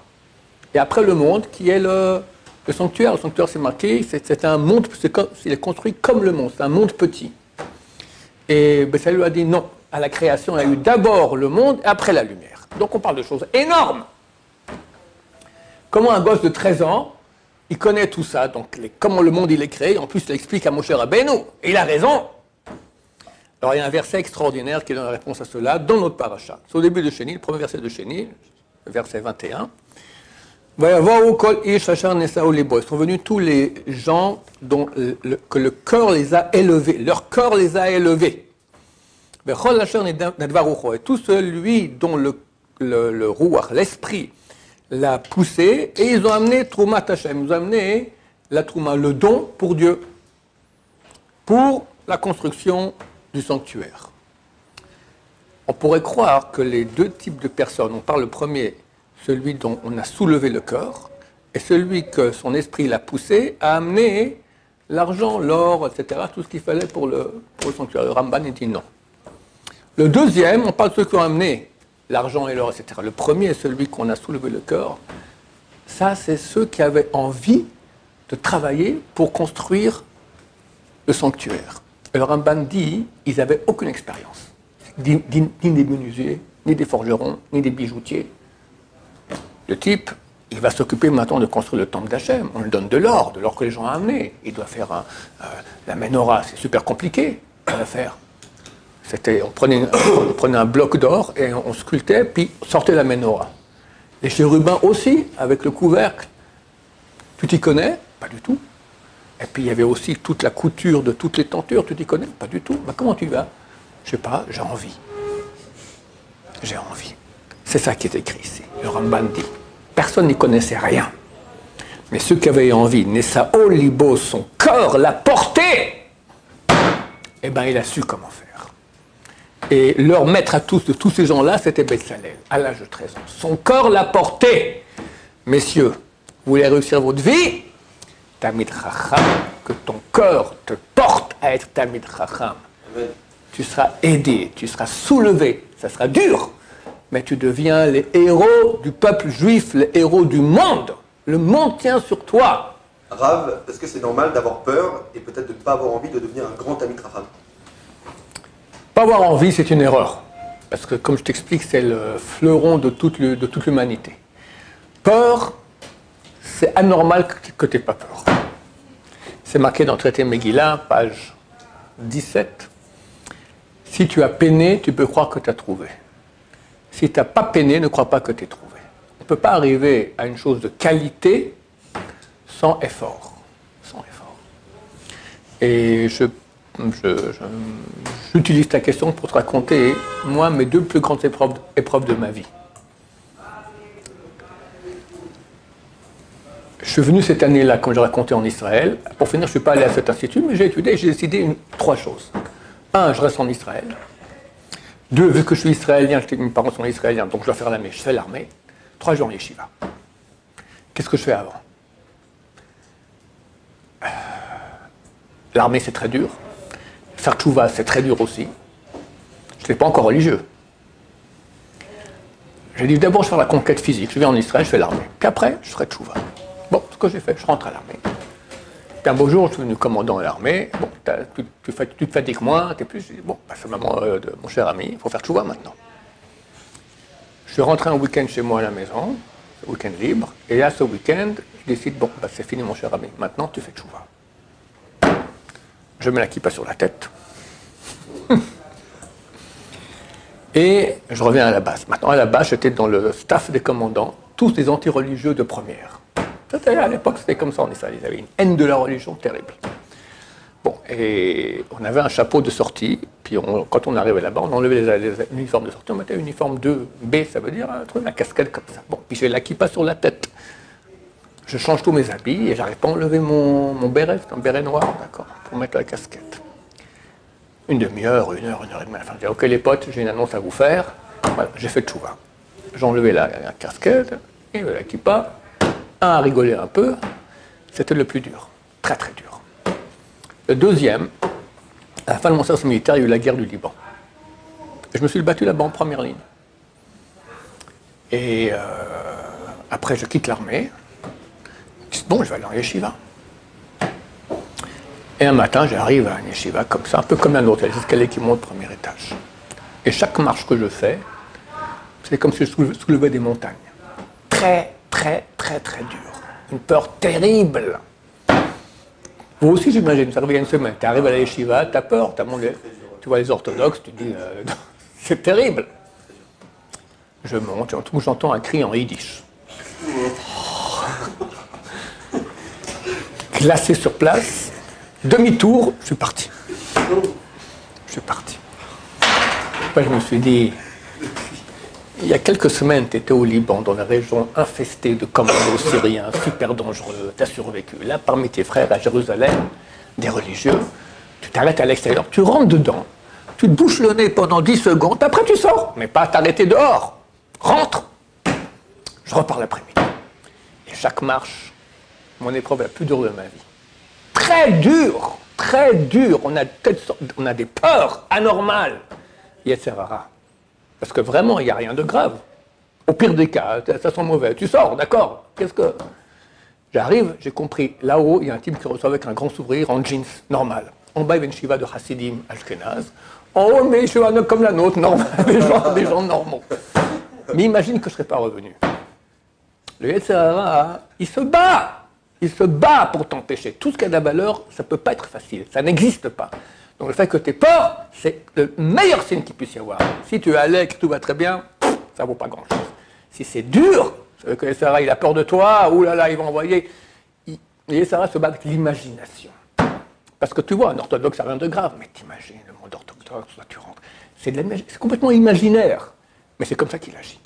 Et après le monde, qui est le sanctuaire. Le sanctuaire, c'est marqué, c'est un monde, il est construit comme le monde, c'est un monde petit. Et Bezalel lui a dit non, à la création, il y a eu d'abord le monde et après la lumière. Donc on parle de choses énormes. Comment un gosse de 13 ans, il connaît tout ça, donc comment le monde il est créé, en plus il explique à Moshe Rabbeinu, et il a raison. Alors il y a un verset extraordinaire qui donne la réponse à cela dans notre paracha. C'est au début de Chénil, le premier verset de Chénil, verset 21. Ils sont venus tous les gens dont que le cœur les a élevés, leur cœur les a élevés. Et tout celui dont le rouach, l'esprit, l'a poussé, et ils ont amené Troumat Hashem, ils ont amené la Trouma, le don pour Dieu, pour la construction du sanctuaire. On pourrait croire que les deux types de personnes, on parle le premier, celui dont on a soulevé le cœur, et celui que son esprit l'a poussé, a amené l'argent, l'or, etc., tout ce qu'il fallait pour le sanctuaire. Le Ramban dit non. Le deuxième, on parle de ceux qui ont amené l'argent et l'or, etc. Le premier, celui qu'on a soulevé le cœur, ça, c'est ceux qui avaient envie de travailler pour construire le sanctuaire. Et le Ramban dit, ils n'avaient aucune expérience, ni des menuisiers, ni des forgerons, ni des bijoutiers. Le type, il va s'occuper maintenant de construire le temple d'Hachem. On lui donne de l'or que les gens ont amené. Il doit faire la menorah, c'est super compliqué à faire. On prenait un bloc d'or et on sculptait, puis on sortait la menorah. Les chérubins aussi, avec le couvercle. Tu t'y connais? Pas du tout. Et puis il y avait aussi toute la couture de toutes les tentures. Tu t'y connais? Pas du tout. Ben, comment tu vas? Je sais pas, j'ai envie. J'ai envie. C'est ça qui est écrit ici. Le Ramban dit. Personne n'y connaissait rien. Mais ceux qui avaient envie, Nessao Libo, son corps l'a porté. Eh bien, il a su comment faire. Et leur maître à tous, de tous ces gens-là, c'était Bezalel, à l'âge de 13 ans. Son corps l'a porté. Messieurs, vous voulez réussir votre vie? Tamid Chacham, que ton corps te porte à être Tamid Chacham. Tu seras aidé, tu seras soulevé. Ça sera dur, mais tu deviens les héros du peuple juif, les héros du monde. Le monde tient sur toi. Rav, est-ce que c'est normal d'avoir peur et peut-être de ne pas avoir envie de devenir un grand Tamid Chacham? Pas avoir envie, c'est une erreur. Parce que, comme je t'explique, c'est le fleuron de toute l'humanité. Peur, c'est anormal que tu n'aies pas peur. C'est marqué dans le traité Megillah, page 17. Si tu as peiné, tu peux croire que tu as trouvé. Si tu n'as pas peiné, ne crois pas que tu as trouvé. On ne peut pas arriver à une chose de qualité sans effort. Sans effort. Et j'utilise ta question pour te raconter, moi, mes deux plus grandes épreuves de ma vie. Je suis venu cette année-là, comme je racontais, en Israël. Pour finir, je ne suis pas allé à cet institut, mais j'ai étudié et j'ai décidé trois choses. Un, je reste en Israël. Deux, vu que je suis israélien, mes parents sont israéliens, donc je dois faire l'armée. Je fais l'armée. 3 jours en yeshiva. Qu'est-ce que je fais avant? L'armée, c'est très dur. Faire tchouva, c'est très dur aussi. Je n'étais pas encore religieux. J'ai dit d'abord je vais faire la conquête physique, je vais en Israël, je fais l'armée. Puis après, je ferai tchouva. Bon, ce que j'ai fait, je rentre à l'armée. Puis un beau jour, je suis devenu commandant à l'armée. Bon, tu te fatigues moins, t'es plus. J'ai dit, bon, bah, c'est maman de mon cher ami, il faut faire tchouva maintenant. Je suis rentré un week-end chez moi à la maison, week-end libre, et là, ce week-end, je décide, bon, bah, c'est fini mon cher ami, maintenant tu fais tchouva. Je mets la kippa sur la tête. Et je reviens à la base. Maintenant, à la base, j'étais dans le staff des commandants, tous des anti-religieux de première. À l'époque, c'était comme ça en Israël. Ils avaient une haine de la religion terrible. Bon, et on avait un chapeau de sortie, puis quand on arrivait là-bas, on enlevait les uniformes de sortie, on mettait uniforme 2B, ça veut dire un truc, la casquette comme ça. Bon, puis j'ai la kippa sur la tête. Je change tous mes habits et j'arrive pas à enlever mon béret, c'est un béret noir, d'accord, pour mettre la casquette. Une demi-heure, une heure et demie. Enfin, j'ai dit, ok les potes, j'ai une annonce à vous faire. Voilà, j'ai fait tchouva. J'ai enlevé la casquette, et la kippa. Un a rigolé un peu. C'était le plus dur. Très très dur. Le deuxième, à la fin de mon service militaire, il y a eu la guerre du Liban. Et je me suis battu là-bas en première ligne. Et après, je quitte l'armée. Je dis, bon, je vais aller en yeshiva. Et un matin, j'arrive à un yeshiva comme ça, un peu comme un autre, les escaliers qui montent au premier étage. Et chaque marche que je fais, c'est comme si je soulevais des montagnes. Très, très, très, très dur. Une peur terrible. Vous aussi, j'imagine, ça revient une semaine. Tu arrives à la yeshiva, tu as peur, tu vois les orthodoxes, tu te dis, c'est terrible. Je monte, j'entends un cri en yiddish. Glacé sur place. Demi-tour, je suis parti. Je suis parti. Après, je me suis dit, il y a quelques semaines, tu étais au Liban, dans la région infestée de commandos syriens, super dangereux, tu as survécu. Là, parmi tes frères à Jérusalem, des religieux, tu t'arrêtes à l'extérieur, tu rentres dedans, tu te bouches le nez pendant 10 secondes, après tu sors, mais pas t'arrêter dehors. Rentre. Je repars l'après-midi. Et chaque marche, mon épreuve la plus dure de ma vie. Très dur, très dur. On a des peurs anormales. Yetzerara. Parce que vraiment, il n'y a rien de grave. Au pire des cas, ça sent mauvais. Tu sors, d'accord. Qu'est-ce que... J'arrive, j'ai compris. Là-haut, il y a un type qui reçoit avec un grand sourire en jeans, normal. En bas, il y a une shiva de Hasidim, Ashkenaz. En haut, mais shiva comme la nôtre, normal. des gens normaux. Mais imagine que je ne serais pas revenu. Le Yetzerara, il se bat. Il se bat pour t'empêcher. Tout ce qui a de la valeur, ça ne peut pas être facile. Ça n'existe pas. Donc le fait que tu aies peur, c'est le meilleur signe qu'il puisse y avoir. Si tu es à l'aise, que tout va très bien, ça ne vaut pas grand-chose. Si c'est dur, ça veut dire que les Sarah, il a peur de toi, ou là là, il va envoyer. Les Sarah se battent avec l'imagination. Parce que tu vois, un orthodoxe, ça n'a rien de grave, mais t'imagines, le monde orthodoxe, là tu rentres. C'est complètement imaginaire. Mais c'est comme ça qu'il agit.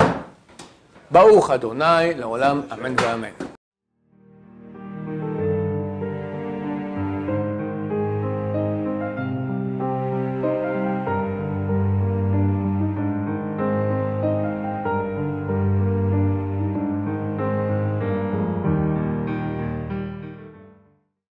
Baruch Adonai, l'olam, amen, amen.